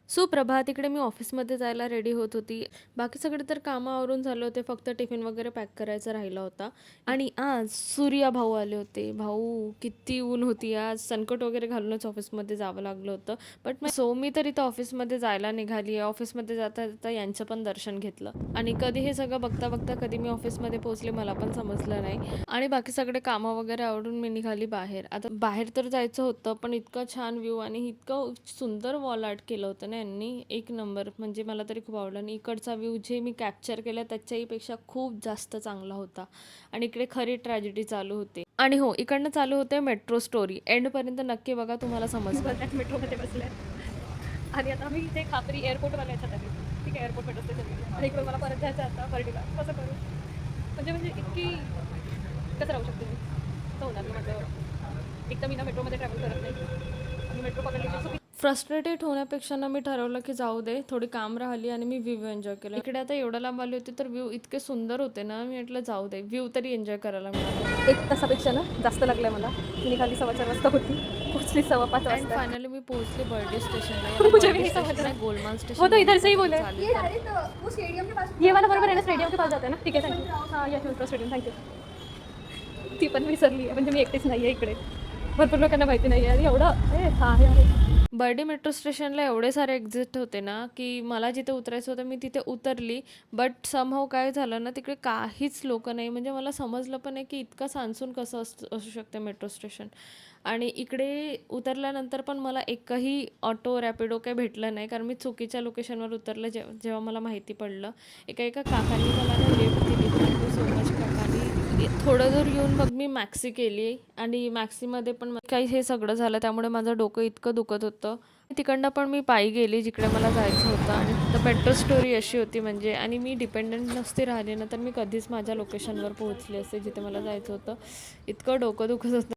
सुप्रभात. इकडे मी ऑफिसमध्ये जायला रेडी होत होती. बाकी सगळे तर कामं आवरून झाले होते. फक्त टिफिन वगैरे पॅक करायचा राहिला होता. आणि आज सूर्या भाऊ आले होते. भाऊ किती ऊन होती आज. सनकोट वगैरे घालूनच ऑफिसमध्ये जावं लागलं होतं. मी तर इथं ऑफिसमध्ये जायला निघाली आहे. ऑफिसमध्ये जाता जाता यांचं पण दर्शन घेतलं. आणि कधी हे सगळं बघता बघता कधी मी ऑफिसमध्ये पोहोचले मला पण समजलं नाही. आणि बाकी सगळे कामं वगैरे आवरून मी निघाली बाहेर. आता बाहेर तर जायचं होतं, पण इतकं छान व्ह्यू आणि इतकं सुंदर वॉल आर्ट केलं होतं ना यांनी, एक नंबर. म्हणजे मला तरी खूप आवडलं. आणि इकडचा व्ह्यू जे मी कॅप्चर केला त्याच्याहीपेक्षा खूप जास्त चांगला होता. आणि इकडे खरी ट्रॅजेडी चालू होते. आणि हो, इकडनं चालू होते मेट्रो स्टोरी. एंडपर्यंत नक्की बघा, तुम्हाला समजलं. मेट्रोमध्ये बसले आणि आता मी इथे खापरी एअरपोर्टवाल्या याच्यात आली. ठीक आहे, एअरपोर्ट मेट्रो स्टेशन आणि इकडे मला परत जायचं आता बर्डीला. कसं करू म्हणजे इतकी कसं राहू शकते मी, कसं होणार म्हटलं. एक तर मी ना मेट्रोमध्ये ट्रॅव्हल करत नाही आणि मेट्रो पकडली की फ्रस्ट्रेटेड होण्यापेक्षा ना मी ठरवलं की जाऊ दे, थोडी काम राहिली आणि मी व्ह्यू एन्जॉय केला. इकडे आता एवढं लांब आली होती तर व्ह्यू इतके सुंदर होते ना, मी म्हटलं जाऊ दे, व्ह्यू तरी एन्जॉय करायला मिळाला. 1 तासापेक्षा ना जास्त लागलं मला. मी निघाली 4:15 वाजता होती, पोहोचली 5:15 अँड वाजता. फायनली मी पोहोचले बर्डे स्टेशनला. मुझे बर्डे भी स्टेशन समझ रहा आहे, गोलमाल स्टेशन. वो तो इधर से ही बोले. चालेल तर. वो स्टेडियम के पास। ये वाला बरोबर आहे ना, स्टेडियम के पास जाते ना. ठीक आहे, थँक्यू. हां, यस मेट्रो स्टेडियम, थँक्यू. ती पण विसरली आहे, म्हणजे मी एकटीच नाही आहे इकडे. भरपूर लोकांना माहिती नाही आहे आणि एवढं हां आहे. बर्डी मेट्रो स्टेशनला एवढे सारे एक्झिट होते ना, की मला जिथे उतरायचं होतं मी तिथे उतरली. बट समहाऊ काय झालं ना, तिकडे काहीच लोकं नाही. म्हणजे मला समजलं पण नाही की इतकं सानसून कसं असू शकते मेट्रो स्टेशन. आणि इकडे उतरल्यानंतर पण मला एकही ऑटो, रॅपिडो काही भेटलं नाही, कारण मी चुकीच्या लोकेशनवर उतरलं. जेव्हा मला माहिती पडलं, एका काकांनी मला ना लिफ्ट दिली. थँक्यू सो मच काकांनी. थोडं दूर येऊन मग मी मॅक्सी केली आणि मॅक्सीमध्ये पण काही हे सगळं झालं, त्यामुळे माझं डोकं इतकं दुखत होतं. तिकडनं पण मी पायी गेली जिकडे मला जायचं होतं. आणि तर मेट्रो स्टोरी अशी होती म्हणजे. आणि मी डिपेंडंट नसते राहिली ना, तर मी कधीच माझ्या लोकेशनवर पोहोचले असते जिथे मला जायचं होतं. इतकं डोकं दुखत होतं.